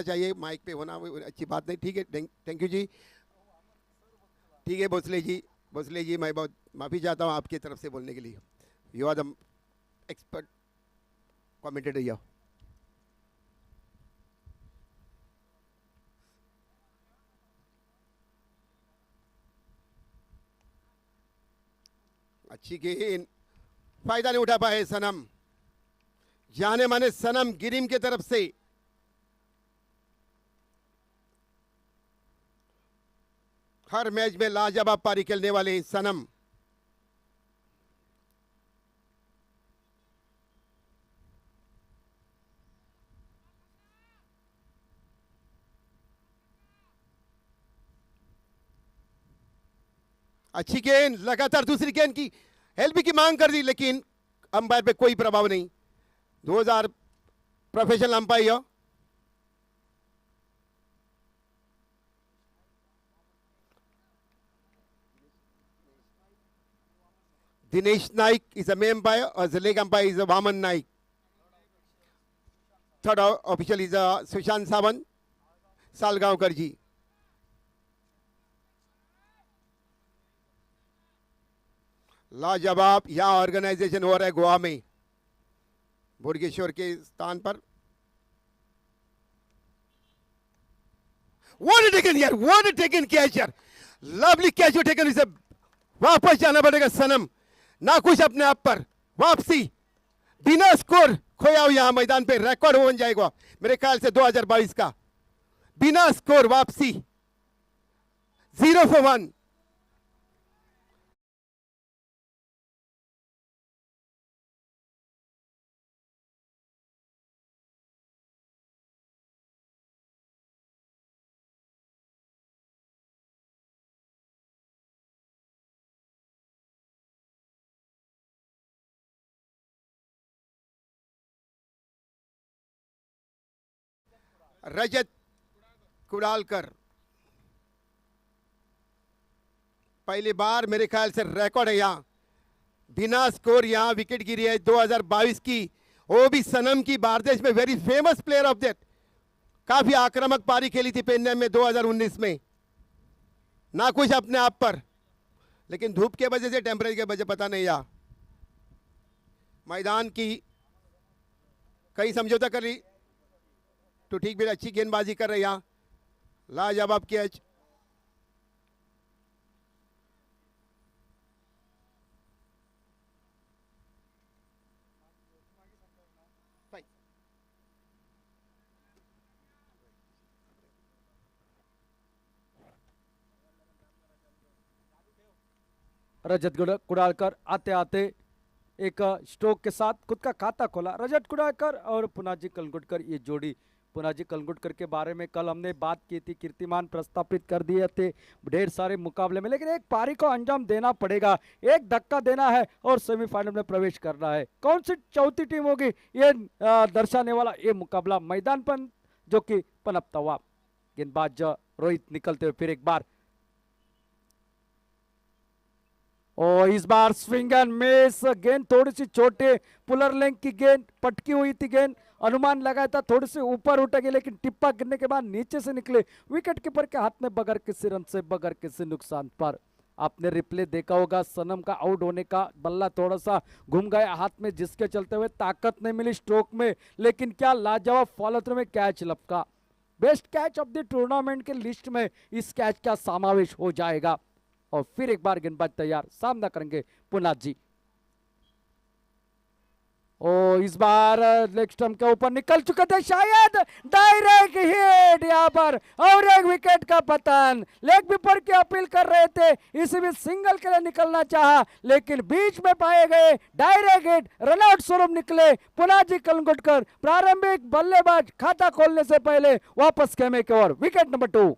चाहिए, माइक पे होना वो अच्छी बात नहीं। ठीक है, थैंक यू जी। ठीक है भोसले जी, मैं बहुत माफ़ी चाहता हूँ आपकी तरफ से बोलने के लिए। You are the expert commentator here. अच्छी गेंद, फायदा नहीं उठा पाए सनम, जाने माने सनम गिरिम की तरफ से। हर मैच में लाजवाब पारी खेलने वाले सनम। अच्छी गेंद, लगातार दूसरी गेंद की एलबी की मांग कर दी, लेकिन अंपायर पे कोई प्रभाव नहीं। 2000 professional umpire Dinesh Naik is a main umpire, or the leg umpire is a Vaman Naik. Third official is Sushant Sawant, Salgaonkar ji. लाजवाब यहाँ ऑर्गेनाइजेशन हो रहा है गोवा में, भुवनेश्वर के स्थान पर। What a taken यार, what a taken कैच यार, लवली कैच हो टेकन। इसे वापस जाना पड़ेगा सनम, ना कुछ अपने आप पर, वापसी बिना स्कोर खोया हो यहां मैदान पे, रिकॉर्ड हो जाएगा मेरे ख्याल से 2022 का। बिना स्कोर वापसी, 0 for 1। रजत कुडालकर पहली बार मेरे ख्याल से रिकॉर्ड है यहाँ, बिना स्कोर यहाँ विकेट गिरी है 2022 की, वो भी सनम की, बारदेश में very famous player of that. काफी आक्रामक पारी खेली थी पेन्नम में 2019 में, ना कुछ अपने आप पर, लेकिन धूप के वजह से, टेम्परेचर के वजह पता नहीं यार, मैदान की कई समझौता कर ली तो ठीक भी, अच्छी गेंदबाजी कर रहे यहाँ, लाजवाब कैच। रजत कुडालकर आते आते एक स्ट्रोक के साथ खुद का खाता खोला। रजत कुडालकर और पुनाजी कलंगुटकर, ये जोड़ी, पुनाजी कलंगुटकर के बारे में कल हमने बात की थी, कीर्तिमान प्रस्तापित कर दिए थे ढेर सारे मुकाबले में, लेकिन एक पारी को अंजाम देना पड़ेगा, एक धक्का देना है और सेमीफाइनल में प्रवेश करना है। कौन सी चौथी टीम होगी ये दर्शाने वाला ये मुकाबला मैदान पर जो कि पनपता हुआ। गेंदबाज रोहित निकलते हुए फिर एक बार, और इस बार स्विंग एंड मिस, गेंद थोड़ी सी छोटे पुलर लेंथ की गेंद, पटकी हुई थी गेंद, अनुमान लगाया था थोड़ी सी ऊपर उठेगी, लेकिन टिप्पा गिरने के बाद नीचे से निकले विकेट कीपर के हाथ में बगैर किसी रन से, बगैर किसी नुकसान पर। आपने रिप्ले देखा होगा, सनम का आउट होने का बल्ला थोड़ा सा घूम गया हाथ में, जिसके चलते हुए ताकत नहीं मिली स्ट्रोक में, लेकिन क्या लाजवाब फॉलो थ्रू में कैच लपका। Best catch of the tournament के लिस्ट में इस कैच का समावेश हो जाएगा। और फिर एक बार गेंदबाज तैयार, सामना करेंगे पुनाथ जी। ओ इस बार लेग स्टंप के ऊपर निकल चुके थे शायद, डायरेक्ट हिट यहाँ पर और एक विकेट का पतन। लेग कीपर की अपील कर रहे थे, इसी में सिंगल के लिए निकलना चाहा, लेकिन बीच में पाए गए डायरेक्ट हिट, रनआउट स्वरूप निकले पुनाजी कलंगुटकर। प्रारंभिक बल्लेबाज खाता खोलने से पहले वापस खेमे की ओर, विकेट नंबर 2।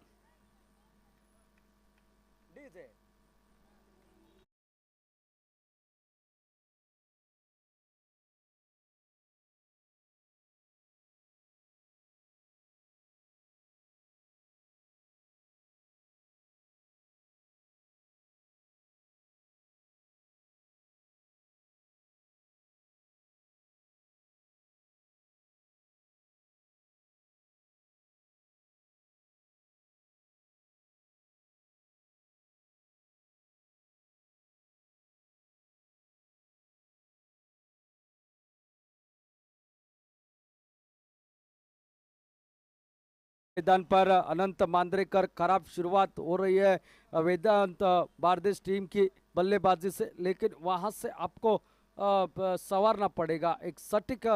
मैदान पर अनंत मांद्रेकर, खराब शुरुआत हो रही है वेदांत बारदेश टीम की बल्लेबाजी से, लेकिन वहां से आपको संवारना पड़ेगा, एक सटीक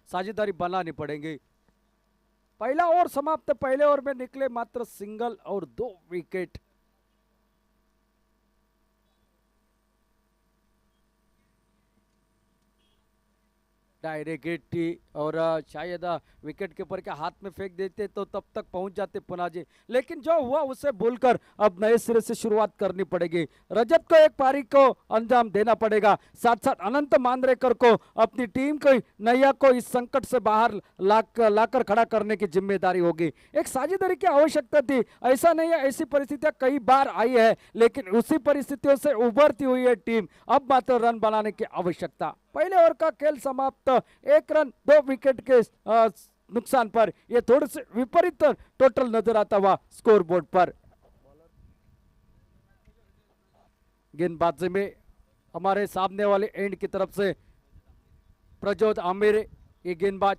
साझेदारी बनानी पड़ेगी। पहला ओवर समाप्त, पहले ओवर में निकले मात्र सिंगल और 2 विकेट। डायरेक्ट हिट थी और शायद विकेट कीपर के हाथ में फेंक देते तो तब तक पहुंच जाते पुना जी, लेकिन जो हुआ उसे भूलकर अब नए सिरे से शुरुआत करनी पड़ेगी। रजत को एक पारी को अंजाम देना पड़ेगा, साथ साथ अनंत मांद्रेकर को अपनी टीम को नैया को इस संकट से बाहर लाकर खड़ा करने की जिम्मेदारी होगी। एक साझेदारी की आवश्यकता थी, ऐसा नहीं है, ऐसी परिस्थितियां कई बार आई है, लेकिन उसी परिस्थितियों से उभरती हुई है टीम। अब मात्र रन बनाने की आवश्यकता। पहले ओवर का खेल समाप्त, 1 रन 2 विकेट के नुकसान पर। यह थोड़े से विपरीत टोटल नजर आता हुआ स्कोरबोर्ड पर। गेंदबाजी में हमारे सामने वाले एंड की तरफ से प्रजोत आमिर, ये गेंदबाज,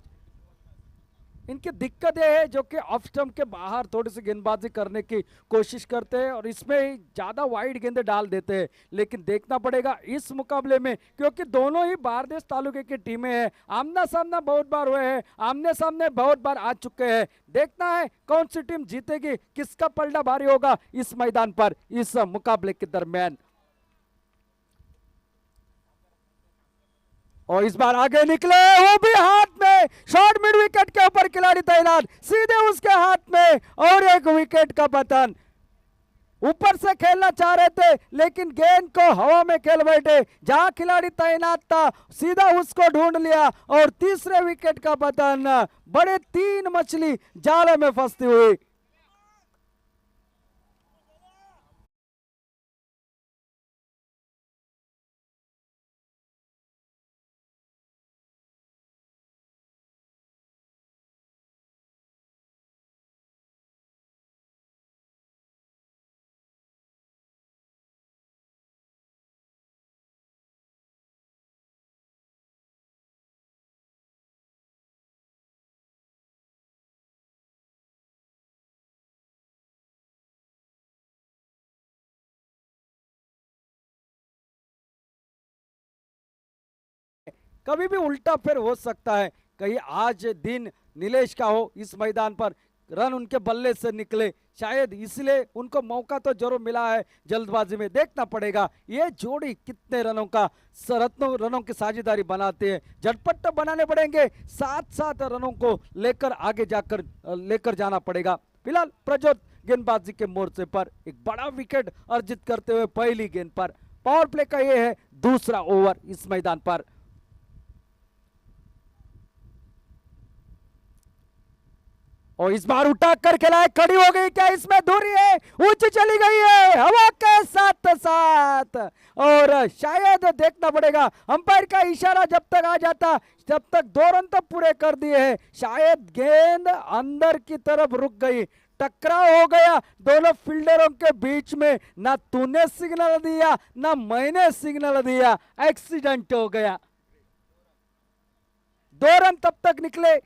इनकी दिक्कत यह है जो कि ऑफ स्टंप के बाहर थोड़ी सी गेंदबाजी करने की कोशिश करते हैं और इसमें ज्यादा वाइड गेंदे डाल देते हैं। लेकिन देखना पड़ेगा इस मुकाबले में, क्योंकि दोनों ही बारदेश तालुके की टीमें हैं, आमना सामना बहुत बार हुए हैं, आमने सामने बहुत बार आ चुके हैं। देखना है कौन सी टीम जीतेगी, किसका पलड़ा भारी होगा इस मैदान पर इस मुकाबले के दरमियान। और इस बार आगे निकले, वो भी हाथ में, शॉर्ट मिड विकेट के ऊपर खिलाड़ी तैनात, सीधे उसके हाथ में और 1 विकेट का पतन। ऊपर से खेलना चाह रहे थे लेकिन गेंद को हवा में खेल बैठे, जहां खिलाड़ी तैनात था सीधा उसको ढूंढ लिया और तीसरे विकेट का पतन। बड़े 3 मछली जाले में फंसती हुई। कभी भी उल्टा फिर हो सकता है, कहीं आज दिन नीलेश का हो इस मैदान पर, रन उनके बल्ले से निकले, शायद इसलिए उनको मौका तो जरूर मिला है जल्दबाजी में। देखना पड़ेगा ये जोड़ी कितने रनों का रनों की साझेदारी बनाते हैं। झटपट तो बनाने पड़ेंगे, साथ साथ रनों को लेकर आगे जाकर लेकर जाना पड़ेगा। फिलहाल प्रज्योत गेंदबाजी के मोर्चे पर एक बड़ा विकेट अर्जित करते हुए पहली गेंद पर। पावर प्ले का यह है दूसरा ओवर इस मैदान पर। और इस बार उठा कर खिलाए, खड़ी हो गई क्या, इसमें दूरी है, ऊंची चली गई है हवा के साथ साथ। और शायद देखना पड़ेगा अंपायर का इशारा जब तक आ जाता, जब तक 2 रन तो पूरे कर दिए हैं, शायद गेंद अंदर की तरफ रुक गई, टकराव हो गया दोनों फील्डरों के बीच में। ना तूने सिग्नल दिया ना मैंने सिग्नल दिया, एक्सीडेंट हो गया। 2 रन तब तक निकले,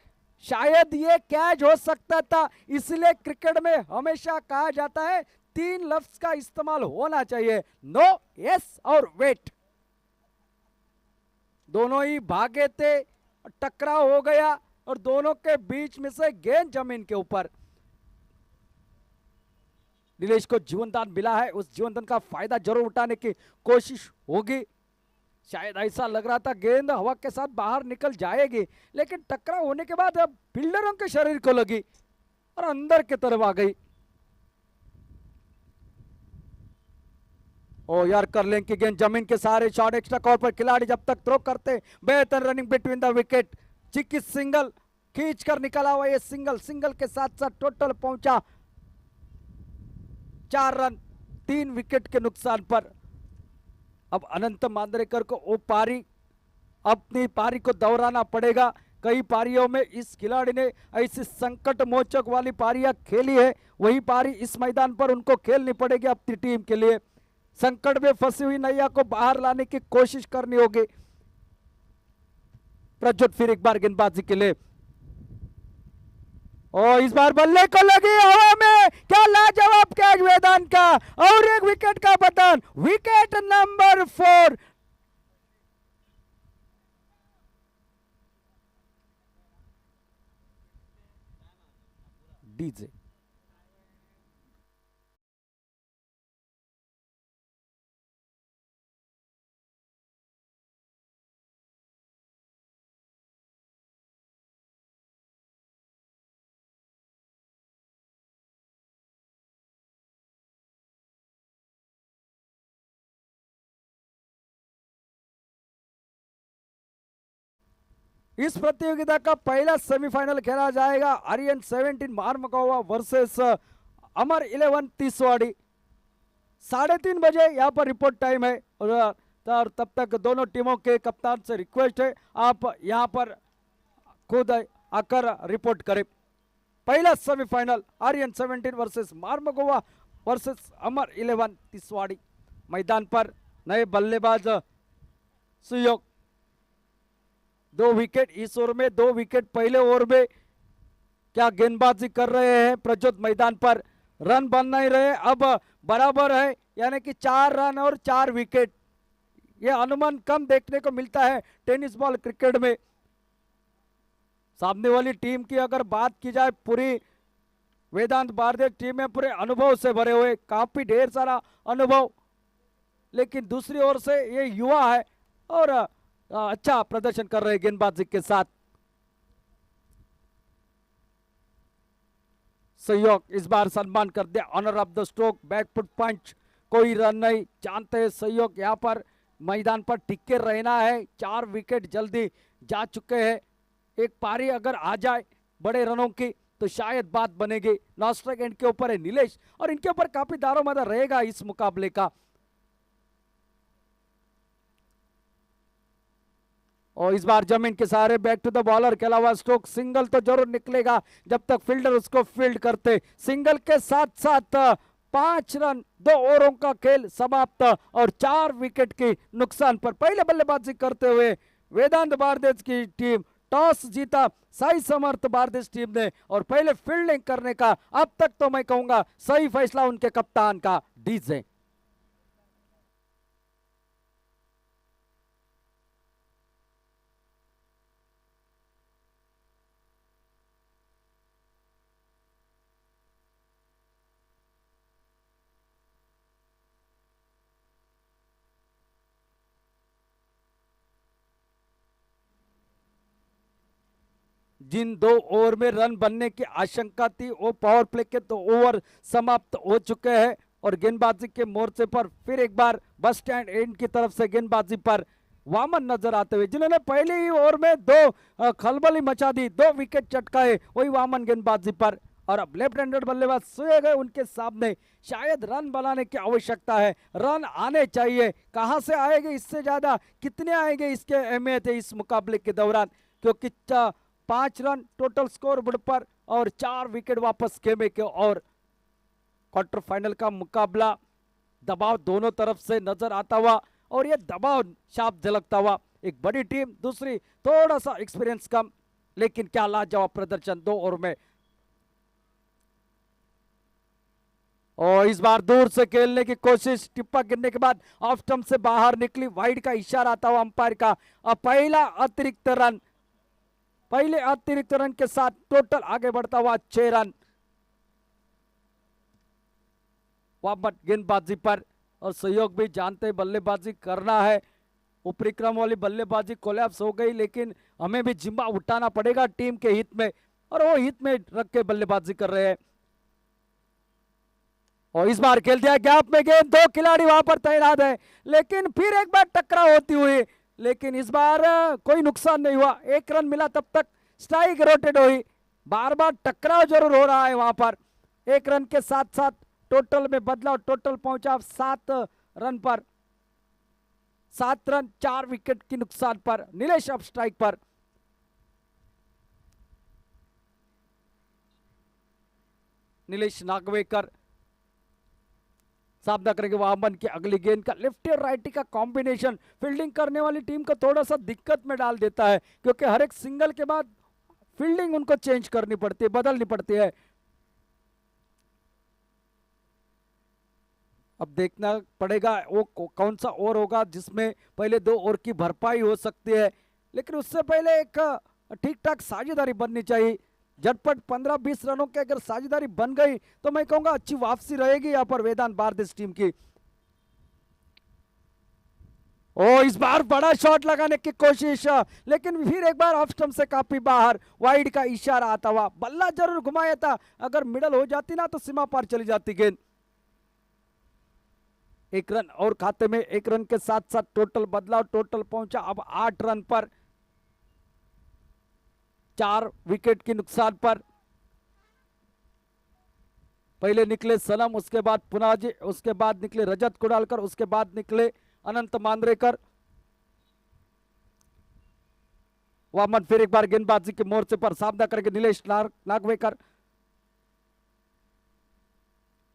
शायद ये कैच हो सकता था। इसलिए क्रिकेट में हमेशा कहा जाता है 3 लफ्ज का इस्तेमाल होना चाहिए, नो, यस और वेट। दोनों ही भागे थे, टकराव हो गया और दोनों के बीच में से गेंद जमीन के ऊपर। नीलेश को जीवनदान मिला है, उस जीवनदान का फायदा जरूर उठाने की कोशिश होगी। शायद ऐसा लग रहा था गेंद हवा के साथ बाहर निकल जाएगी, लेकिन टकराव होने के बाद अब फील्डरों के शरीर को लगी और अंदर की तरफ आ गई। ओ यार, करलेंग की गेंद जमीन के सहारे, शॉर्ट एक्स्ट्रा कॉर्नर पर खिलाड़ी जब तक थ्रो करते, बेहतर running between the wicket, chikki single खींच कर निकला हुआ ये सिंगल के साथ साथ टोटल पहुंचा 4 रन 3 विकेट के नुकसान पर। अब अनंत मांद्रेकर को वो पारी, अपनी पारी को दोहराना पड़ेगा। कई पारियों में इस खिलाड़ी ने ऐसी संकट मोचक वाली पारियां खेली है, वही पारी इस मैदान पर उनको खेलनी पड़ेगी अपनी टीम के लिए। संकट में फंसी हुई नैया को बाहर लाने की कोशिश करनी होगी। प्रज्योत फिर एक बार गेंदबाजी के लिए, और इस बार बल्ले को लगी हवा में, क्या लाजवाब कैच वेदांत का, और एक विकेट का पतन, विकेट नंबर 4। डीजे इस प्रतियोगिता का पहला सेमीफाइनल खेला जाएगा। आर्यन 17 मारमगोवा वर्सेस अमर 11 तीसवाड़ी। 3:30 बजे यहाँ पर रिपोर्ट टाइम है, और तब तक दोनों टीमों के कप्तान से रिक्वेस्ट है आप यहाँ पर खुद आकर रिपोर्ट करें। पहला सेमीफाइनल आर्यन 17 वर्सेस मारमगोवा वर्सेस अमर 11 तीसवाड़ी। मैदान पर नए बल्लेबाज सुयोग, 2 विकेट इस ओवर में, 2 विकेट पहले ओवर में। क्या गेंदबाजी कर रहे हैं प्रज्योत मैदान पर, रन बन नहीं रहे, अब बराबर है, यानी कि 4 रन और 4 विकेट। यह अनुमान कम देखने को मिलता है टेनिस बॉल क्रिकेट में। सामने वाली टीम की अगर बात की जाए, पूरी वेदांत भारदेश टीम में पूरे अनुभव से भरे हुए, काफी ढेर सारा अनुभव, लेकिन दूसरी ओर से ये युवा है और अच्छा प्रदर्शन कर रहे हैं गेंदबाजी के साथ। सहयोग इस बार सम्मान कर दिया, honour of the stroke, backfoot punch, कोई रन नहीं। जानते हैं सहयोग यहाँ पर मैदान पर टिके रहना है, 4 विकेट जल्दी जा चुके हैं। एक पारी अगर आ जाए बड़े रनों की तो शायद बात बनेगी। नॉस्ट्राइक एंड के ऊपर है नीलेश, और इनके ऊपर काफी दारोमदार रहेगा इस मुकाबले का। और इस बार जमीन के सहारे बैक टू द बॉलर के अलावा स्ट्रोक, सिंगल तो जरूर निकलेगा जब तक फील्डर उसको फील्ड करते। सिंगल के साथ साथ 5 रन, 2 ओवरों का खेल समाप्त और 4 विकेट की नुकसान पर पहले बल्लेबाजी करते हुए वेदांत भारदेश की टीम। टॉस जीता साई समर्थ भारदेश टीम ने, और पहले फील्डिंग करने का अब तक तो मैं कहूंगा सही फैसला उनके कप्तान का, डीजे। जिन 2 ओवर में रन बनने की आशंका थी, वो पावर प्ले के 2 ओवर समाप्त हो चुके हैं, और गेंदबाजी के मोर्चे पर फिर एक बार बस स्टैंड एंड की तरफ से गेंदबाजी पर वामन नजर आते हुए, जिन्होंने पहले ही ओवर में 2 खलबली मचा दी, 2 विकेट चटकाए, वही वामन गेंदबाजी पर। और अब लेफ्ट हैंडेड बल्लेबाज सोए गए उनके सामने, शायद रन बनाने की आवश्यकता है, रन आने चाहिए। कहां से आएंगे, इससे ज्यादा कितने आएंगे, इसके अहमियत है इस मुकाबले के दौरान, क्योंकि 5 रन टोटल स्कोर बोर्ड पर और 4 विकेट वापस खेमे के। और क्वार्टर फाइनल का मुकाबला दबाव दोनों तरफ से नजर आता हुआ, और यह दबाव साफ झलकता हुआ। एक बड़ी टीम, दूसरी थोड़ा सा एक्सपीरियंस कम, लेकिन क्या लाजवाब प्रदर्शन 2 ओवर में। और इस बार दूर से खेलने की कोशिश, टिप्पा गिरने के बाद ऑफ स्टंप से बाहर निकली, वाइड का इशारा आता हुआ अंपायर का। अब पहला अतिरिक्त रन, पहले अतिरिक्त रन के साथ टोटल आगे बढ़ता हुआ 6 रन। वापस गेंदबाजी पर, और सहयोग भी जानते बल्लेबाजी करना है, ऊपरी क्रम वाली बल्लेबाजी कोलैप्स हो गई, लेकिन हमें भी जिम्मा उठाना पड़ेगा टीम के हित में, और वो हित में रख के बल्लेबाजी कर रहे हैं। और इस बार खेल दिया गैप में गेंद, 2 खिलाड़ी वहां पर तैनात है, लेकिन फिर एक बार टकराव होती हुई, लेकिन इस बार कोई नुकसान नहीं हुआ, 1 रन मिला, तब तक स्ट्राइक रोटेट हुई। बार बार टकराव जरूर हो रहा है वहां पर। 1 रन के साथ साथ टोटल में बदलाव, टोटल पहुंचा 7 रन पर, 7 रन 4 विकेट की नुकसान पर। नीलेश अब स्ट्राइक पर, नीलेश नागवेकर सामना करेंगे वामन की अगली गेंद का। लेफ्टी और राइटी का कॉम्बिनेशन फील्डिंग करने वाली टीम को थोड़ा सा दिक्कत में डाल देता है, क्योंकि हर एक सिंगल के बाद फील्डिंग उनको चेंज करनी पड़ती है, बदलनी पड़ती है। अब देखना पड़ेगा वो कौन सा ओवर होगा जिसमें पहले 2 ओवर की भरपाई हो सकती है, लेकिन उससे पहले एक ठीक ठाक साझेदारी बननी चाहिए। झटपट 15-20 रनों की अगर साझेदारी बन गई तो मैं कहूंगा अच्छी वापसी रहेगी यहाँ पर वेदांत भारदेश टीम की। ओ इस बार बड़ा शॉट लगाने की कोशिश, लेकिन फिर एक बार ऑफ स्टंप से काफी बाहर, वाइड का इशारा आता हुआ। बल्ला जरूर घुमाया था, अगर मिडल हो जाती ना तो सीमा पार चली जाती गेंद। 1 रन और खाते में, 1 रन के साथ साथ टोटल बदलाव, टोटल पहुंचा अब 8 रन पर, 4 विकेट की नुकसान पर। पहले निकले सनम, उसके बाद पुनाजी, उसके बाद निकले रजत कुडालकर, उसके बाद निकले अनंत मांद्रेकर। वामन फिर एक बार गेंदबाजी के मोर्चे पर सामना करके निलेश नागवेकर,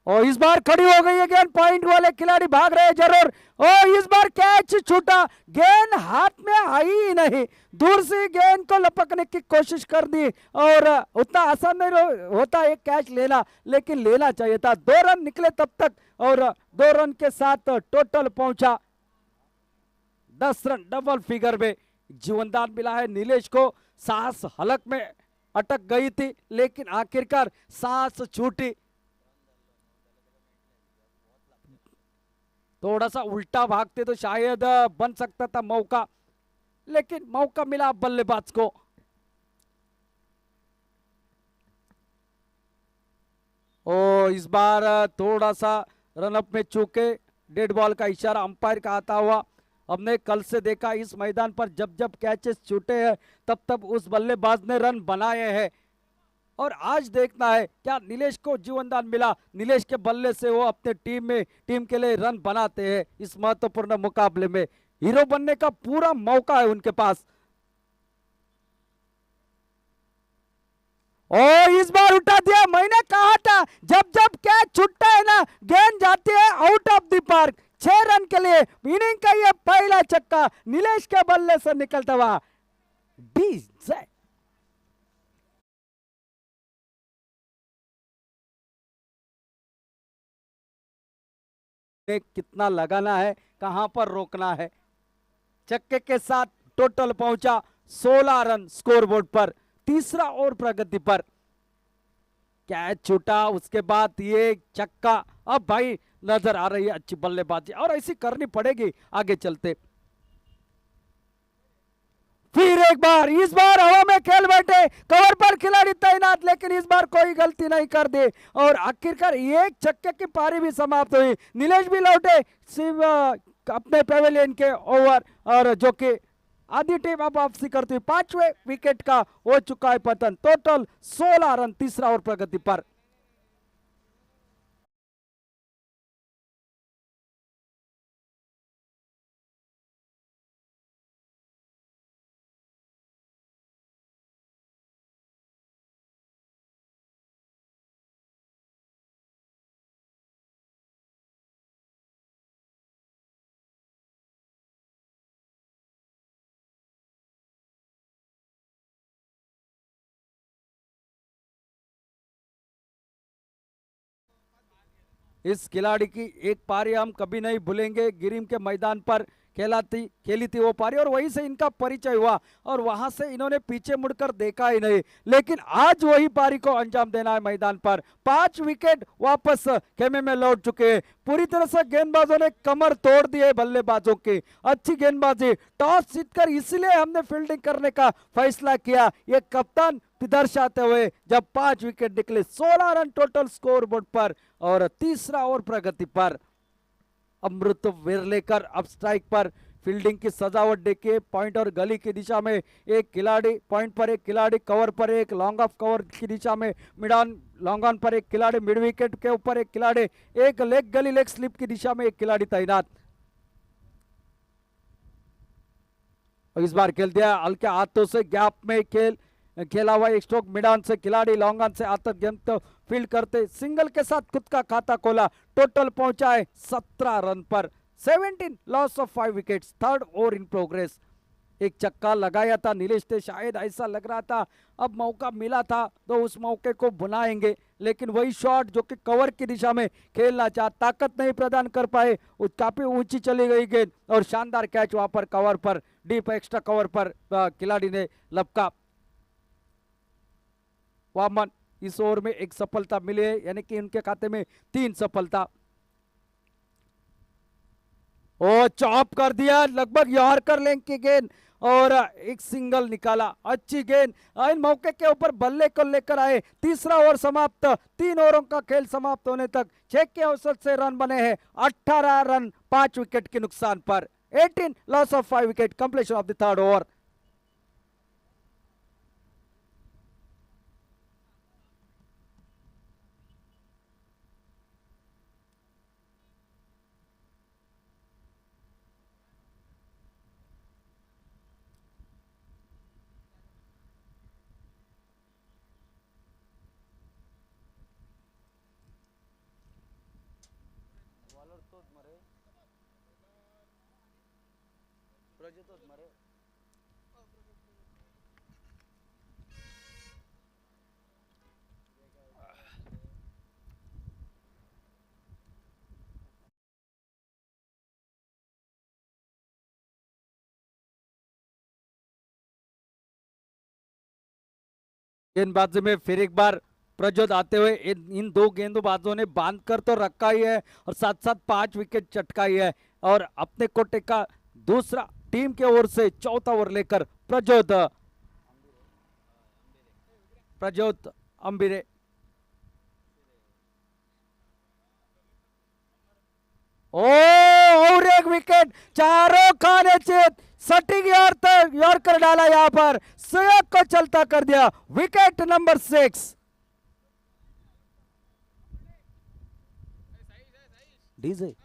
और इस बार खड़ी हो गई है गेंद, पॉइंट वाले खिलाड़ी भाग रहे हैं जरूर। और इस बार कैच छूटा, गेंद हाथ में आई ही नहीं, दूर से गेंद को लपकने की कोशिश कर दी, और उतना आसान नहीं होता एक कैच लेना, लेकिन लेना चाहिए था। 2 रन निकले तब तक, और 2 रन के साथ टोटल पहुंचा 10 रन, डबल फिगर में जीवनदान मिला है नीलेश को। सांस हलक में अटक गई थी, लेकिन आखिरकार सांस छूटी। थोड़ा सा उल्टा भागते तो शायद बन सकता था मौका, लेकिन मौका मिला बल्लेबाज को। ओ इस बार थोड़ा सा रनअप में चूके, डेड बॉल का इशारा अंपायर का आता हुआ। हमने कल से देखा इस मैदान पर जब जब कैचेस छूटे हैं तब तब उस बल्लेबाज ने रन बनाए हैं, और आज देखना है क्या नीलेश को जीवनदान मिला। नीलेश के बल्ले से वो अपने टीम के लिए रन बनाते हैं इस महत्वपूर्ण मुकाबले में। हीरो बनने का पूरा मौका है उनके पास। और इस बार उठा दिया, मैंने कहा था जब जब कैच छूटता है ना गेंद जाती है out of the park. 6 run के लिए इनिंग का ये पहला छक्का नीलेश के बल्ले से निकलता हुआ। कितना लगाना है, कहां पर रोकना है। छक्के के साथ टोटल पहुंचा 16 रन स्कोरबोर्ड पर, तीसरा ओवर प्रगति पर। कैच छूटा, उसके बाद ये छक्का। अब भाई नजर आ रही है अच्छी बल्लेबाजी, और ऐसी करनी पड़ेगी आगे चलते। फिर एक बार, इस बार हवा में खेल बैठे, कवर पर खिलाड़ी तैनात, लेकिन इस बार कोई गलती नहीं कर दी, और आखिरकार एक छक्के की पारी भी समाप्त हुई। नीलेश भी लौटे सिर्फ अपने पेवेलियन के ओवर, और जो कि आधी टीम अब वापसी करती हुई। 5वें विकेट का हो चुका है पतन, टोटल 16 रन तीसरा ओवर प्रगति पर। इस खिलाड़ी की एक पारी हम कभी नहीं भूलेंगे, गिरिम के मैदान पर खेली थी वो पारी, और वहीं से इनका परिचय हुआ, और वहां से इन्होंने पीछे मुड़कर देखा ही नहीं। लेकिन आज वही पारी को अंजाम देना है मैदान पर। 5 विकेट वापस खेमे में लौट चुके हैं। पूरी तरह से गेंदबाजों ने कमर तोड़ दी है बल्लेबाजों की। अच्छी गेंदबाजी, टॉस जीतकर इसलिए हमने फील्डिंग करने का फैसला किया, ये कप्तान दर्शाते हुए जब 5 विकेट निकले। 16 रन टोटल स्कोर बोर्ड पर, और तीसरा ओवर प्रगति पर। अमृत विरलेकर अब स्ट्राइक पर, फील्डिंग की सजावट देखिए। पॉइंट और गली की दिशा में एक खिलाड़ी, पॉइंट पर एक खिलाड़ी, कवर पर एक, लॉन्ग ऑफ कवर की दिशा में मिडान, लॉन्ग ऑन पर एक खिलाड़ी, मिड विकेट के ऊपर एक खिलाड़ी, एक लेग गली लेग स्लिप की दिशा में एक खिलाड़ी तैनात। इस बार खेल दिया हल्के हाथों से, गैप में खेला हुआ एक स्ट्रोक मिडान से खिलाड़ी, लॉन्ग ऑन से आता गेंद फील्ड करते सिंगल के साथ खुद का खाता खोला। टोटल पहुंचा है 17 रन पर, 17 loss of 5 wickets, third over in progress. एक चक्का लगाया था नीलेश ने, शायद ऐसा लग रहा था अब मौका मिला था तो उस मौके को बुलाएंगे, लेकिन वही शॉट जो कि कवर की दिशा में खेलना चाह, ताकत नहीं प्रदान कर पाए, काफी ऊंची चली गई गेंद और शानदार कैच वहां पर कवर पर, डीप एक्स्ट्रा कवर पर खिलाड़ी ने लपका। वामन इस ओवर में एक सफलता मिली है, यानी कि उनके खाते में 3 सफलता। ओ चॉप कर दिया, लगभग यॉर्कर लेंथ की गेंद और एक सिंगल निकाला, अच्छी गेंद। इन मौके के ऊपर बल्ले को लेकर आए। तीसरा ओवर समाप्त, 3 ओवरों का खेल समाप्त होने तक 6 के औसत से रन बने हैं, 18 रन 5 विकेट के नुकसान पर, 18 loss of 5 wicket, completion of the third over. गेंदबाजी में फिर एक बार प्रज्योत आते हुए इन 2 गेंदबाजों ने बांध कर तो रखा ही है और साथ साथ 5 विकेट चटकाई है और अपने कोटे का दूसरा टीम के ओर से चौथा ओवर लेकर प्रज्योत अंबिरे। और एक विकेट, चारों खाने चेत, सटिंग यॉर्कर डाला यहां पर, सुयोग को चलता कर दिया, विकेट नंबर 6। डीजे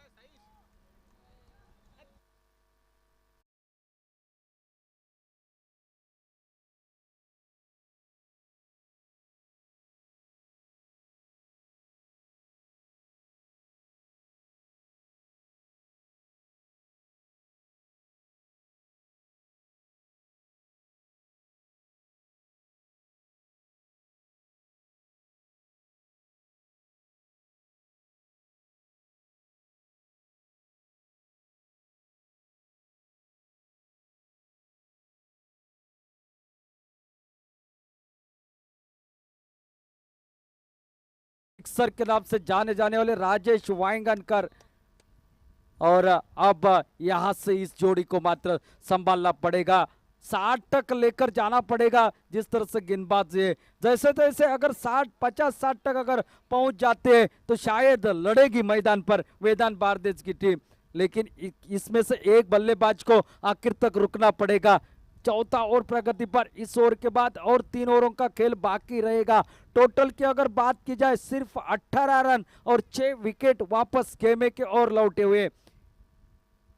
सर के नाम से जाने जाने वाले राजेश वांगनकर, और अब यहां से इस जोड़ी को मात्र संभालना पड़ेगा, 60 तक लेकर जाना पड़ेगा। जिस तरह से गेंदबाज है, जैसे तैसे अगर 50-60 तक अगर पहुंच जाते हैं तो शायद लड़ेगी मैदान पर वेदांत बारदेज की टीम, लेकिन इसमें से एक बल्लेबाज को आखिर तक रुकना पड़ेगा। चौथा ओवर प्रगति पर, इस ओवर के बाद और 3 ओवरों का खेल बाकी रहेगा। टोटल की अगर बात की जाए सिर्फ 18 रन और 6 विकेट वापस खेमे के ओर लौटे हुए।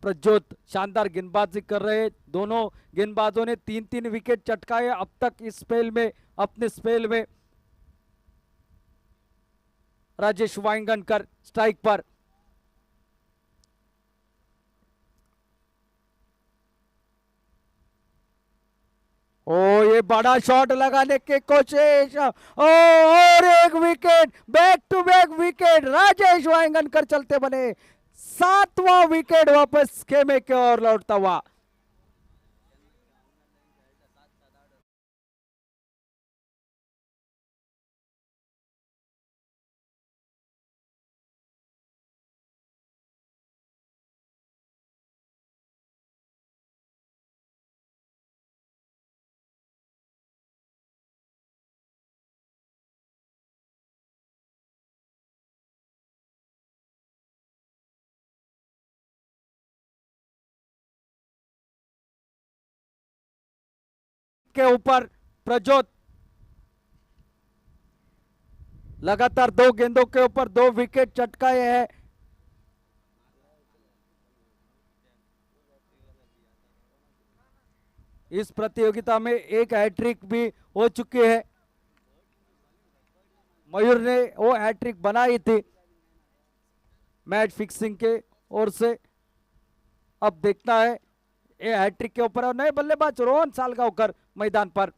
प्रज्योत शानदार गेंदबाजी कर रहे, दोनों गेंदबाजों ने 3-3 विकेट चटकाए अब तक इस स्पेल में, अपने स्पेल में। राजेश वांगनकर स्ट्राइक पर, ओ ये बड़ा शॉट लगाने की कोशिश, ओ और एक wicket, back to back wicket, Rajesh Wangankar चलते बने, 7वां विकेट वापस खेमे की ओर लौटता हुआ। के ऊपर प्रज्योत लगातार 2 गेंदों के ऊपर 2 विकेट चटकाए हैं। इस प्रतियोगिता में एक हैट्रिक भी हो चुकी है, मयूर ने वो हैट्रिक बनाई थी मैच फिक्सिंग के ओर से। अब देखना है ये हैट्रिक के ऊपर और नए बल्लेबाज रोहन सालगांवकर मैदान पर।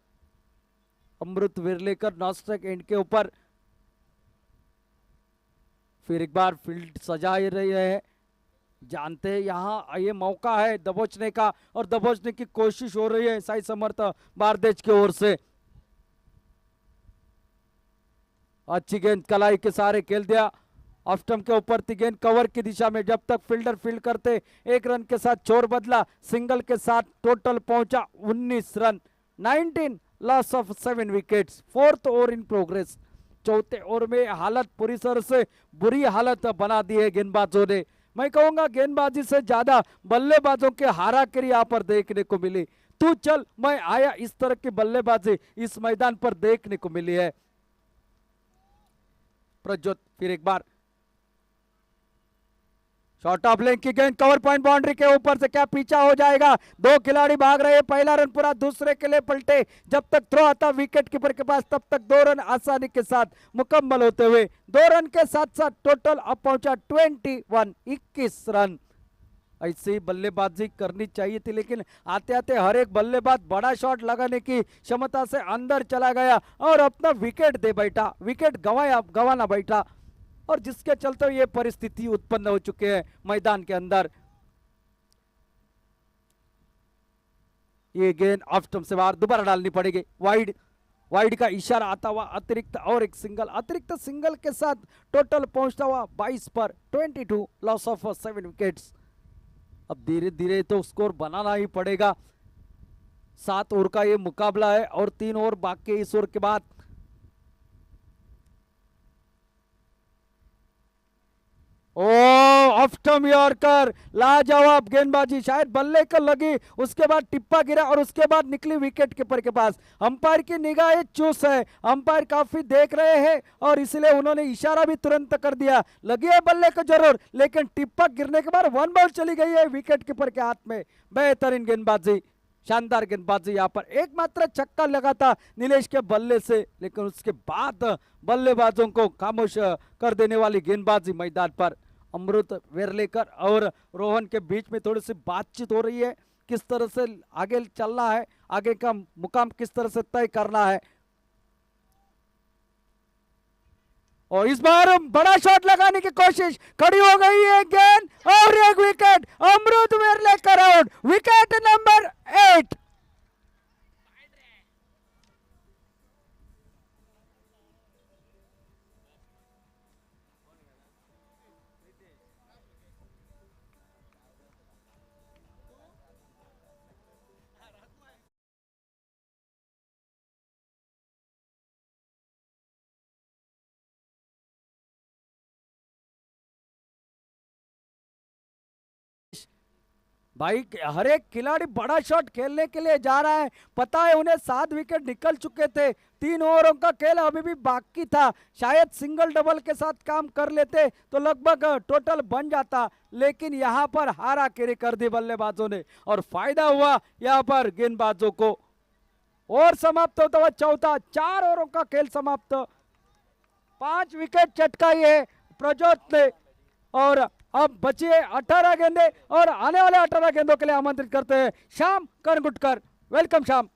अमृत विरलेकर नॉस्ट्रक एंड के ऊपर फिर एक बार फील्ड सजा रही है। जानते हैं यहाँ ये मौका है दबोचने का और दबोचने की कोशिश हो रही है साई समर्थ बारदेज की ओर से। अच्छी गेंद कलाई के सहारे खेल दिया। ऑफ स्टंप के ऊपर थी गेंद कवर की दिशा में, जब तक फील्डर फील्ड करते 1 रन के साथ छोर बदला, सिंगल के साथ टोटल पहुंचा 19 run, 19 loss of 7 wickets. 4th over in progress. चौथे ओवर में हालत पूरी तरह से बुरी हालत बना दी है गेंदबाजों ने। मैं कहूंगा गेंदबाजी से ज्यादा बल्लेबाजों के हाराकिरी यहाँ पर देखने को मिली। तू चल मैं आया, इस तरह की बल्लेबाजी इस मैदान पर देखने को मिली है। प्रज्योत फिर एक बार शॉर्ट ऑफ लेंथ की गेंद कवर पॉइंट बाउंड्री के ऊपर से, क्या पीछा हो जाएगा? 2 खिलाड़ी भाग रहे हैं, पहला रन पूरा, दूसरे के लिए पलटे। जब तक थ्रो आता विकेट कीपर के पास तब तक 2 रन आसानी के साथ मुकम्मल होते हुए 2 रन के साथ साथ टोटल अब पहुंचा 21 रन। ऐसी बल्लेबाजी करनी चाहिए थी, लेकिन आते आते हर एक बल्लेबाज बड़ा शॉट लगाने की क्षमता से अंदर चला गया और अपना विकेट दे बैठा, विकेट गंवाना बैठा, और जिसके चलते ये परिस्थिति उत्पन्न हो चुके हैं मैदान के अंदर। ये गेंद ऑफ स्टंप से बाहर दोबारा डालनी पड़ेगी। वाइड का इशारा आता हुआ अतिरिक्त और एक सिंगल, अतिरिक्त सिंगल के साथ टोटल पहुंचता हुआ 22 पर 22 लॉस ऑफ 7 विकेट्स। अब धीरे धीरे तो स्कोर बनाना ही पड़ेगा। 7 ओवर का ये मुकाबला है और 3 ओवर बाकी। इस ओवर के बाद ऑफ स्टंप यॉर्कर, लाजवाब गेंदबाजी, शायद बल्ले को लगी, उसके बाद टिप्पा गिरा और उसके बाद निकली विकेट कीपर के पास। अंपायर की निगाहें चूस है, अंपायर काफी देख रहे हैं और इसलिए उन्होंने इशारा भी तुरंत कर दिया, लगी है बल्ले को जरूर, लेकिन टिप्पा गिरने के बाद 1 बॉल चली गई है विकेट कीपर के हाथ में। बेहतरीन गेंदबाजी, शानदार गेंदबाजी। यहाँ पर एकमात्र छक्का लगा था नीलेश के बल्ले से, लेकिन उसके बाद बल्लेबाजों को खामोश कर देने वाली गेंदबाजी मैदान पर। अमृत वेरलेकर और रोहन के बीच में थोड़ी सी बातचीत हो रही है, किस तरह से आगे चलना है, आगे का मुकाम किस तरह से तय करना है। और इस बार बड़ा शॉट लगाने की कोशिश, खड़ी हो गई है गेंद और एक विकेट। अमृत वेरलेकर आउट, विकेट नंबर 8। भाई हर एक खिलाड़ी बड़ा शॉट खेलने के लिए जा रहा है, पता है उन्हें 7 विकेट निकल चुके थे, 3 ओवरों का खेल अभी भी बाकी था। शायद सिंगल डबल के साथ काम कर लेते तो लगभग टोटल बन जाता, लेकिन यहां पर हाराकिरी कर दी बल्लेबाजों ने और फायदा हुआ यहां पर गेंदबाजों को। और समाप्त होता हुआ चौथा, 4 ओवरों का खेल समाप्त, 5 विकेट चटकाई है प्रज्योत ने और अब बची है 18 गेंदे और आने वाले 18 गेंदों के लिए आमंत्रित करते हैं Shyam Kanagutkar. Welcome Shyam.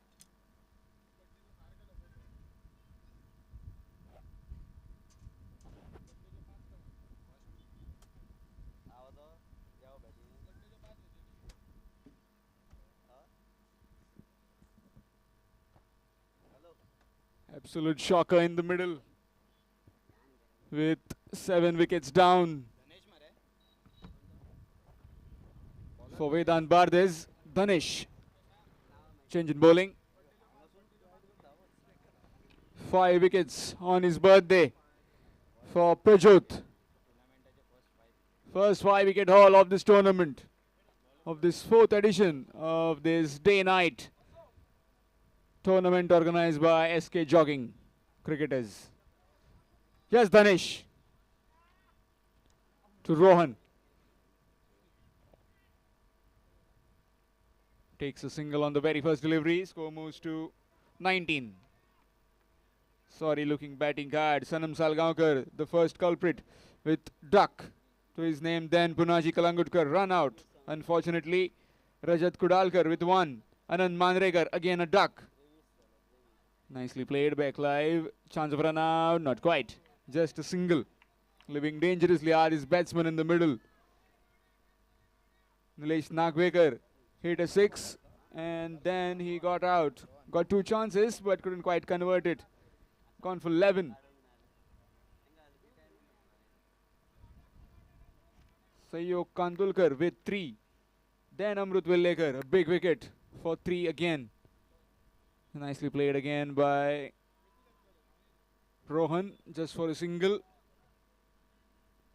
Absolute shocker in the middle with 7 wickets down. For Vedant Bardez, Dhanesh. Change in bowling. 5 wickets on his birthday for Prajot. First 5-wicket haul of this tournament, of this 4th edition of this day-night tournament organized by SK Jogging Cricketers. Yes, Dhanesh. To Rohan. Takes a single on the very first delivery. Score moves to 19. Sorry looking batting card. Sanam Salgaonkar, the first culprit, with duck to his name. Then Punaji Kalangutkar run out. Unfortunately, Rajat Kudalkar with 1. Anand Manrekar again a duck. Nicely played back live. Chance of run out, not quite. Just a single. Living dangerously are his batsmen in the middle. Nilesh Nagvekar hit a 6 and then he got out. Got 2 chances but couldn't quite convert it. Gone for 11. Sayok Kandulkar with 3. Then Amrut Vellekar, a big wicket for 3 again. Nicely played again by Rohan, just for a single.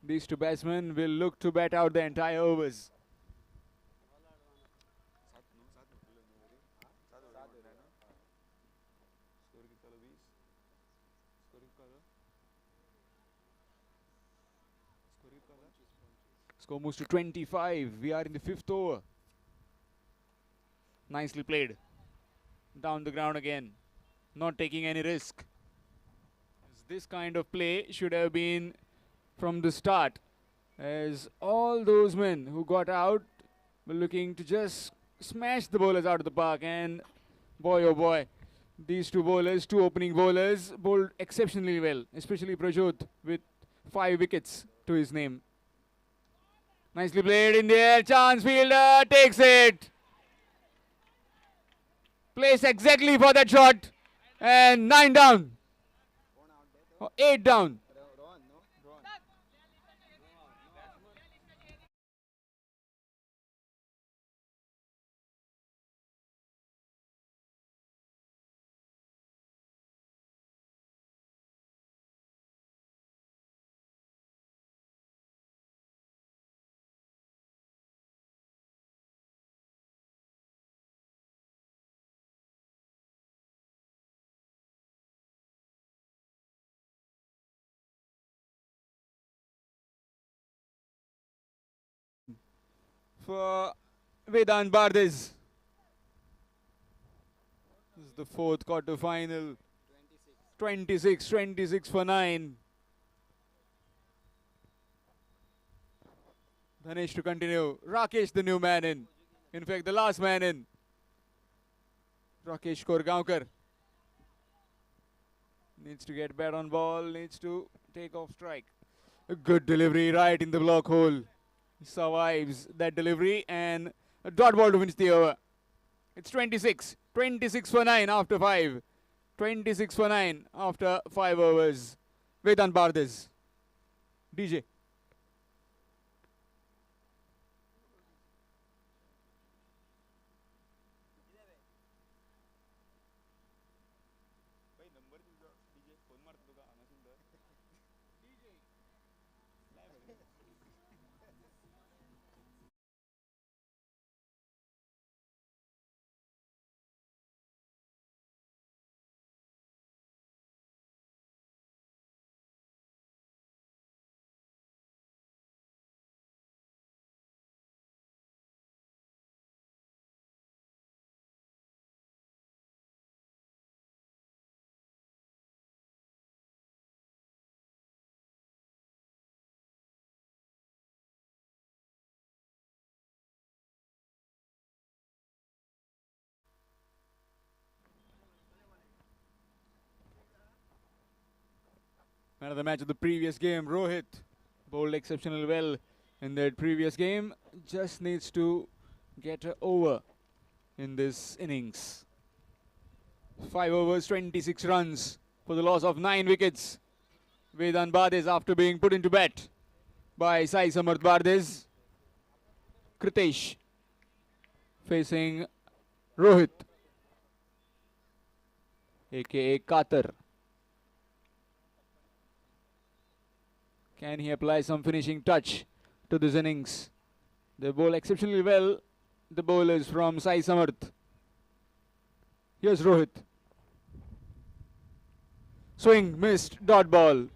These 2 batsmen will look to bat out the entire overs. Score moves to 25. We are in the 5th over. Nicely played. Down the ground again. Not taking any risk. This kind of play should have been from the start, as all those men who got out were looking to just smash the bowlers out of the park. And boy oh boy, these 2 bowlers, 2 opening bowlers, bowled exceptionally well, especially Prajot with 5 wickets to his name. Nicely played in the air. Chance fielder takes it. Place exactly for that shot. And 9 down. Or 8 down. For Vedant Bardez. This is the 4th quarter final. 26 for 9. Dhanesh to continue. Rakesh the new man in. In fact, the last man in. Rakesh Korgaonkar. Needs to get bat on ball. Needs to take off strike. A good delivery right in the block hole. Survives that delivery and a dot ball to finish the over. It's 26 for 9 after 5. 26 for 9 after 5 overs. Vedant Bardez. DJ. Man of the match of the previous game, Rohit. Bowled exceptionally well in that previous game. Just needs to get a over in this innings. 5 overs, 26 runs for the loss of 9 wickets. Vedant Bardez after being put into bat by Sai Samarth Bardez. Kritesh facing Rohit, aka Katar. Can he apply some finishing touch to this innings? They bowl exceptionally well, the bowlers from Sai Samarth. Here's Rohit. Swing, missed, dot ball.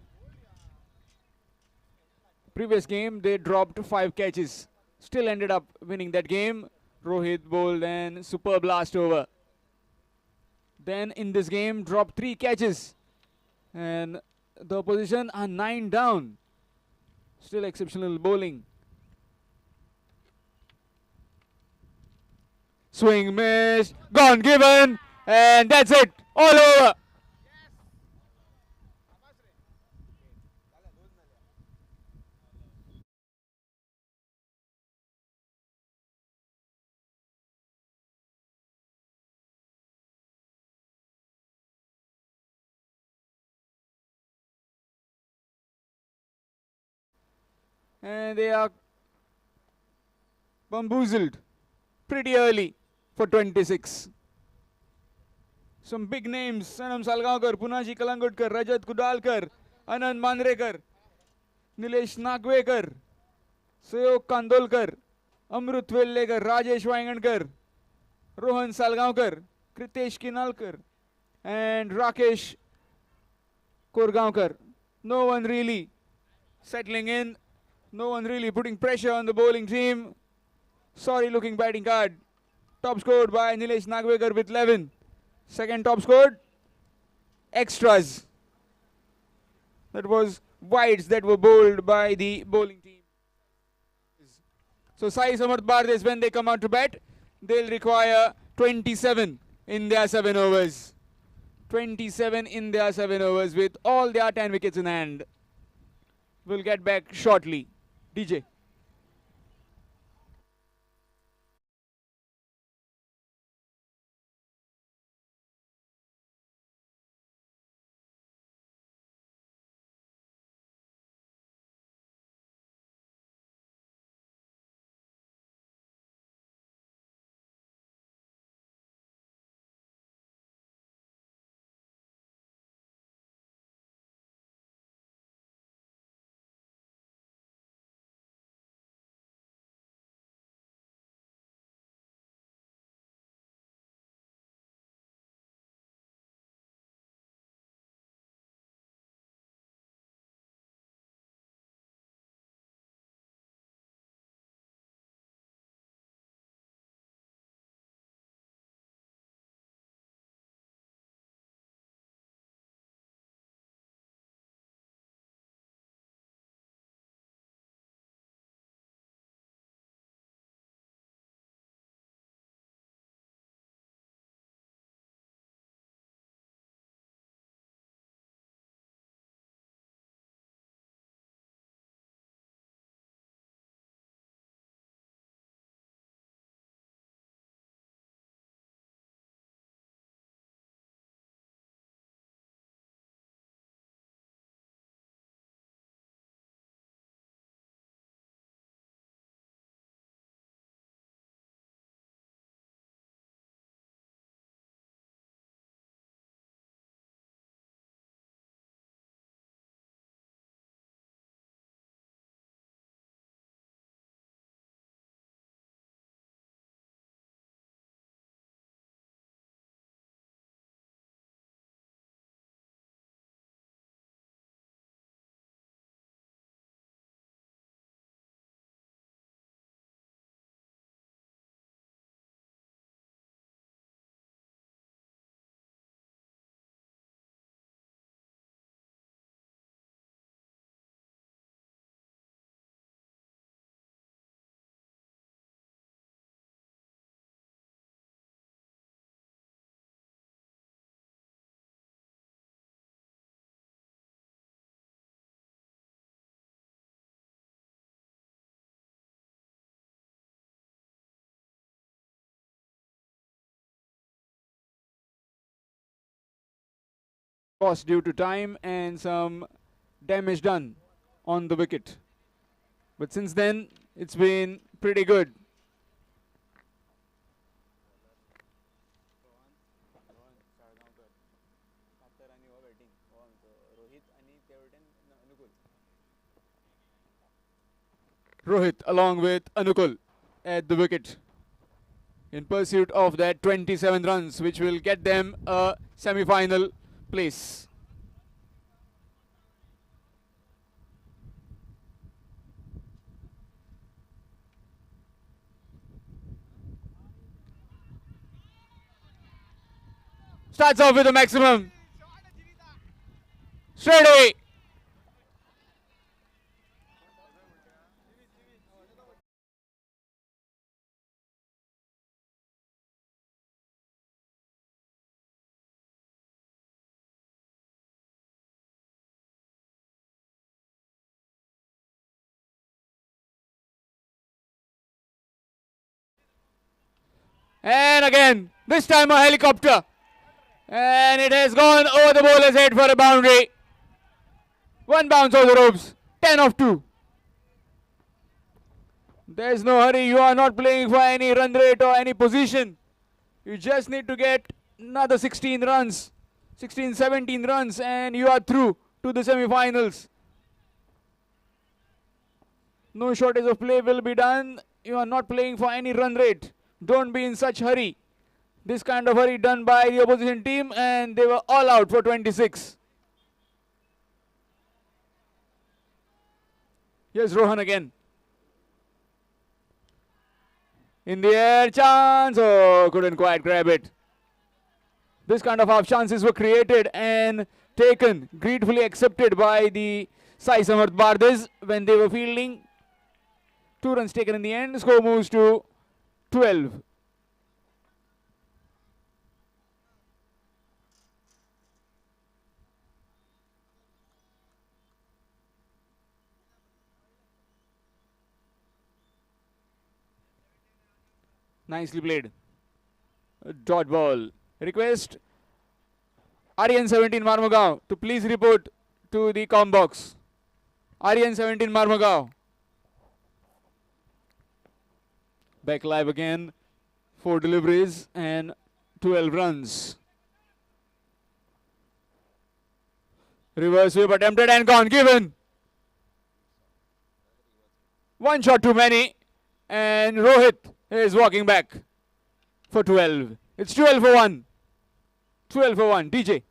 Previous game, they dropped 5 catches. Still ended up winning that game. Rohit bowled an superb last over. Then in this game, dropped 3 catches. And the opposition are 9 down. Still exceptional bowling. Swing missed, gone given, and that's it, all over. And they are bamboozled pretty early for 26. Some big names: Sanam Salgaonkar, Punaji Kalangutkar, Rajat Kudalkar, Anand Mandrekar, Nilesh Nagwekar, Sayok Kandolkar, Amrut Velekar, Rajesh Vaingankar, Rohan Salgaonkar, Kritesh Kinalkar, and Rakesh Korgaonkar. No one really settling in, no one really putting pressure on the bowling team. Sorry looking batting card. Top scored by Nilesh Nagwekar with 11. Second top scored, extras. That was wides that were bowled by the bowling team. So Sai Samarth Bardes, when they come out to bat, they'll require 27 in their 7 overs. 27 in their 7 overs with all their 10 wickets in hand. We'll get back shortly. DJ. Lost due to time and some damage done on the wicket. But since then, it's been pretty good. Rohit along with Anukul at the wicket in pursuit of that 27 runs, which will get them a semi-final place. Starts off with a maximum. Straight away. And again, this time a helicopter. And it has gone over the bowler's head for a boundary. One bounce over the ropes. 10 of 2. There's no hurry. You are not playing for any run rate or any position. You just need to get another 16 runs. 16, 17 runs and you are through to the semi-finals. No shortage of play will be done. You are not playing for any run rate. Don't be in such hurry. This kind of hurry done by the opposition team and they were all out for 26. Here's Rohan again. In the air, chance. Oh, couldn't quite grab it. This kind of half chances were created and taken, gratefully accepted by the Sai Samarth Bardez when they were fielding. 2 runs taken in the end. Score moves to 12. Nicely played. A dot ball. Request Aryan 17 Marmugao to please report to the comm box. Aryan 17 Marmugao. Back live again. 4 deliveries and 12 runs. Reverse sweep attempted and gone. Given. One shot too many. And Rohit is walking back for 12. It's 12 for 1. 12 for 1. DJ.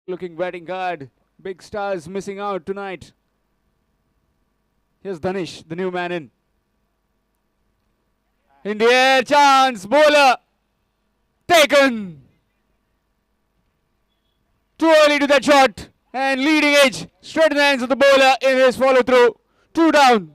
Looking batting guard. Big stars missing out tonight. Here's Danish, the new man in. In the air, chance, bowler. Taken. Too early to that shot. And leading edge, straight in the hands of the bowler in his follow through. 2 down.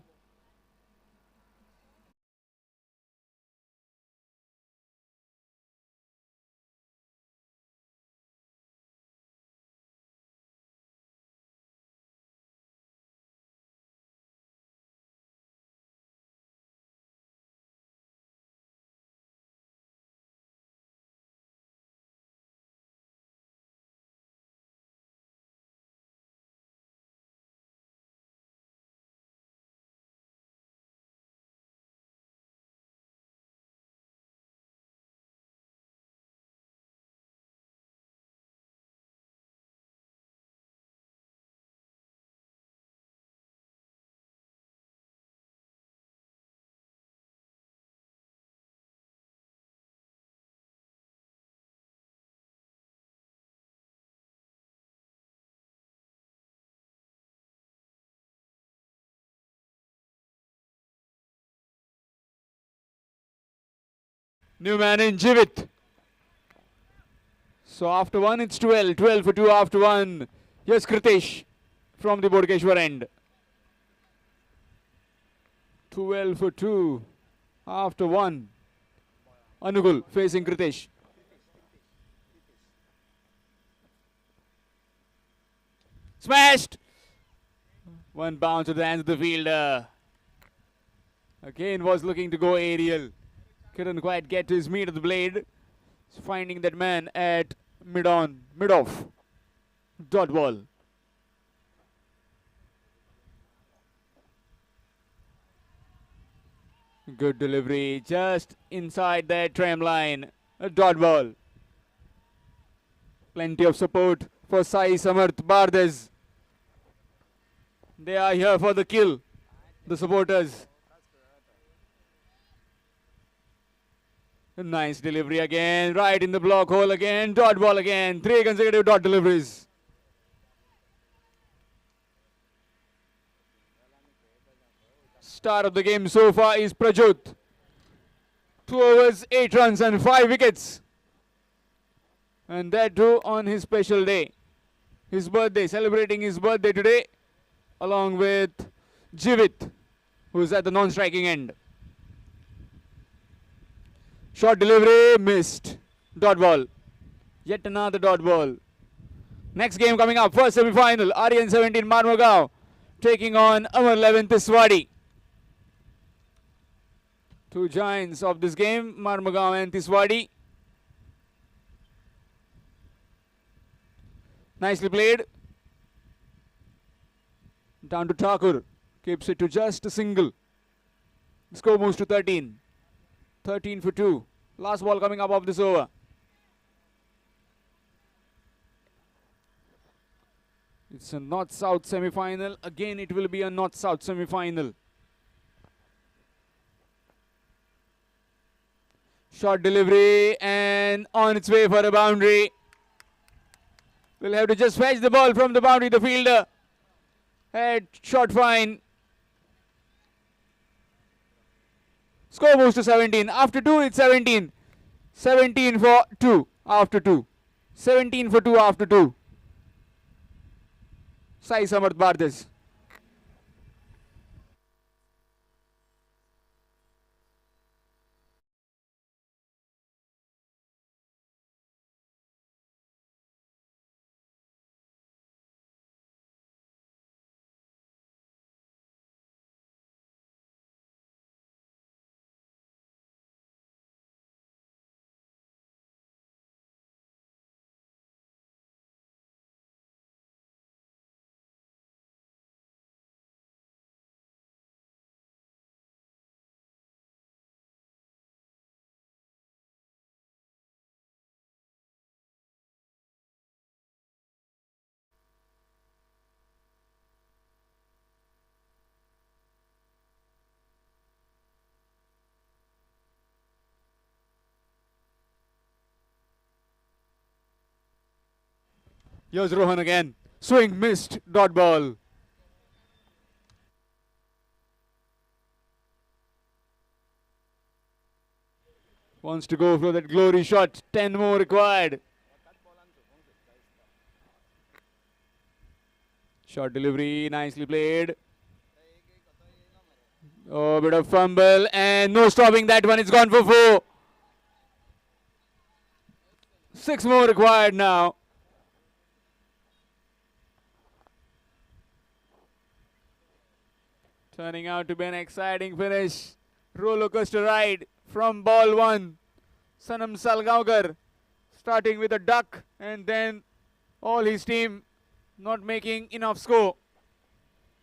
New man in, Jivit. So after 1, it's 12. 12 for 2 after 1. Here's Kritesh from the Bodkeshwar end. 12 for 2 after 1. Anugul facing Kritesh. Smashed. One bounce to the hands of the fielder. Again was looking to go aerial. Couldn't quite get to his meat of the blade. Finding that man at mid-off. Dot ball. Good delivery, just inside that tram line. A dot ball. Plenty of support for Sai Samarth Bardez. They are here for the kill. the supporters. A nice delivery again, right in the block hole again, dot ball again, 3 consecutive dot deliveries. Star of the game so far is Prajot. 2 overs, 8 runs and 5 wickets. And that too on his special day. His birthday, celebrating his birthday today, along with Jivit, who's at the non-striking end. Short delivery, missed. Dot ball. Yet another dot ball. Next game coming up, first semi-final, Aryan 17 Marmugao taking on Amar 11 Tiswadi. 2 giants of this game, Marmugao and Tiswadi. Nicely played. Down to Thakur. Keeps it to just a single. The score moves to 13. 13 for 2. Last ball coming up of this over. It's a north-south semi-final. Again, it will be a north-south semi-final. Short delivery and on its way for a boundary. We'll have to just fetch the ball from the boundary. The fielder had shot fine. Score moves to 17. After 2, it's 17. 17 for 2 after 2. 17 for 2 after 2. Sai Samarth Bhardas. Here's Rohan again. Swing missed. Dot ball. Wants to go for that glory shot. 10 more required. Short delivery. Nicely played. Oh, a bit of fumble and no stopping that one. It's gone for 4. 6 more required now. Turning out to be an exciting finish. Roller coaster ride from ball 1. Sanam Salgaonkar starting with a duck and then all his team not making enough score.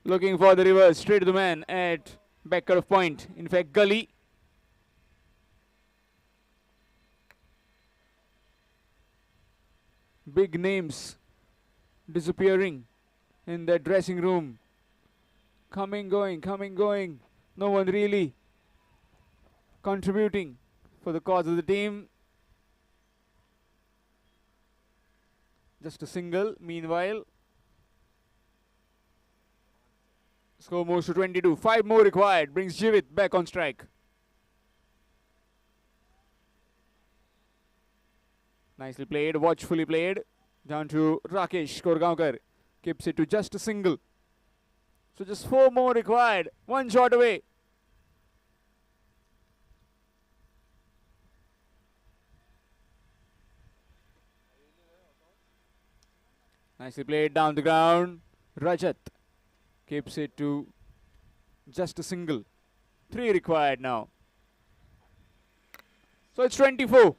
Looking for the reverse, straight to the man at back cut of point. In fact, Gully. Big names disappearing in the dressing room. Coming, going. No one really contributing for the cause of the team. Just a single, meanwhile. Score moves to 22. 5 more required. Brings Jivit back on strike. Nicely played, watchfully played. Down to Rakesh Korgaonkar. Keeps it to just a single. So just 4 more required. 1 shot away. Nicely played down the ground. Rajat keeps it to just a single. 3 required now. So it's 24.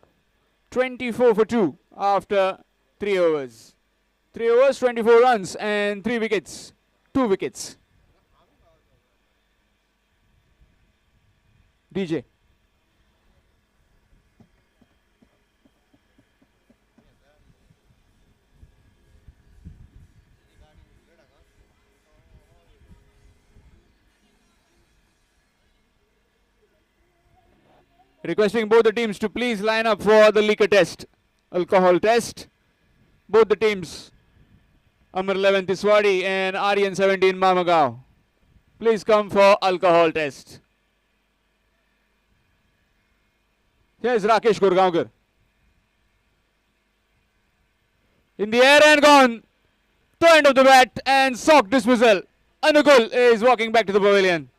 24 for 2 after 3 overs. 3 overs, 24 runs and 3 wickets. 2 wickets. DJ. Requesting both the teams to please line up for the liquor test, alcohol test. Both the teams, Amar 11 Tiswadi and Aryan 17 Mamagaon. Please come for alcohol test. Here's Rakesh Gurgaonkar. In the air and gone. To end of the bat and sock dismissal. Anukul is walking back to the pavilion.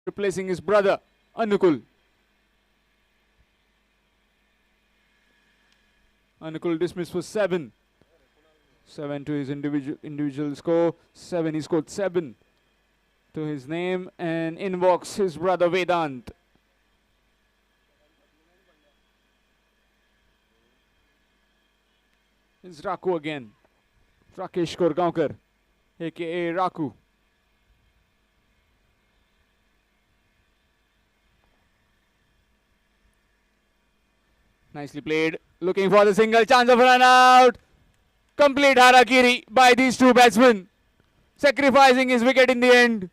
Replacing his brother, Anukul. Anukul dismissed for 7. 7 to his individual score. 7, he scored 7 to his name and invokes his brother Vedant. It's Raku again. Rakesh Gurgaonkar, aka Raku. Nicely played. Looking for the single, chance of run out. Complete harakiri by these two batsmen. Sacrificing his wicket in the end.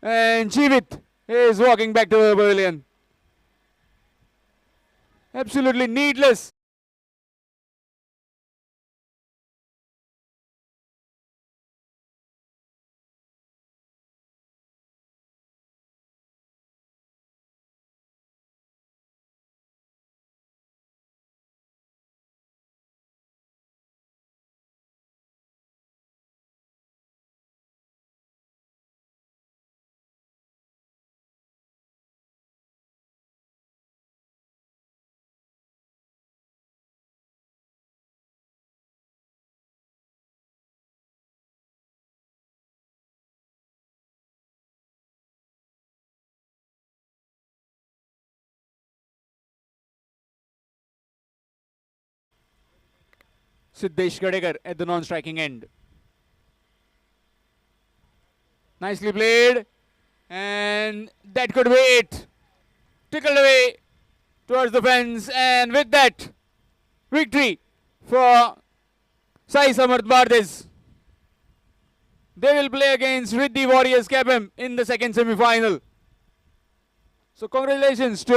And Jeevit is walking back to the pavilion. Absolutely needless. Siddesh Gadekar at the non-striking end. Nicely played. And that could be it. Tickled away towards the fence. And with that, victory for Sai Samarth Bardez. They will play against Riddhi Warriors KFM in the second semi-final. So congratulations to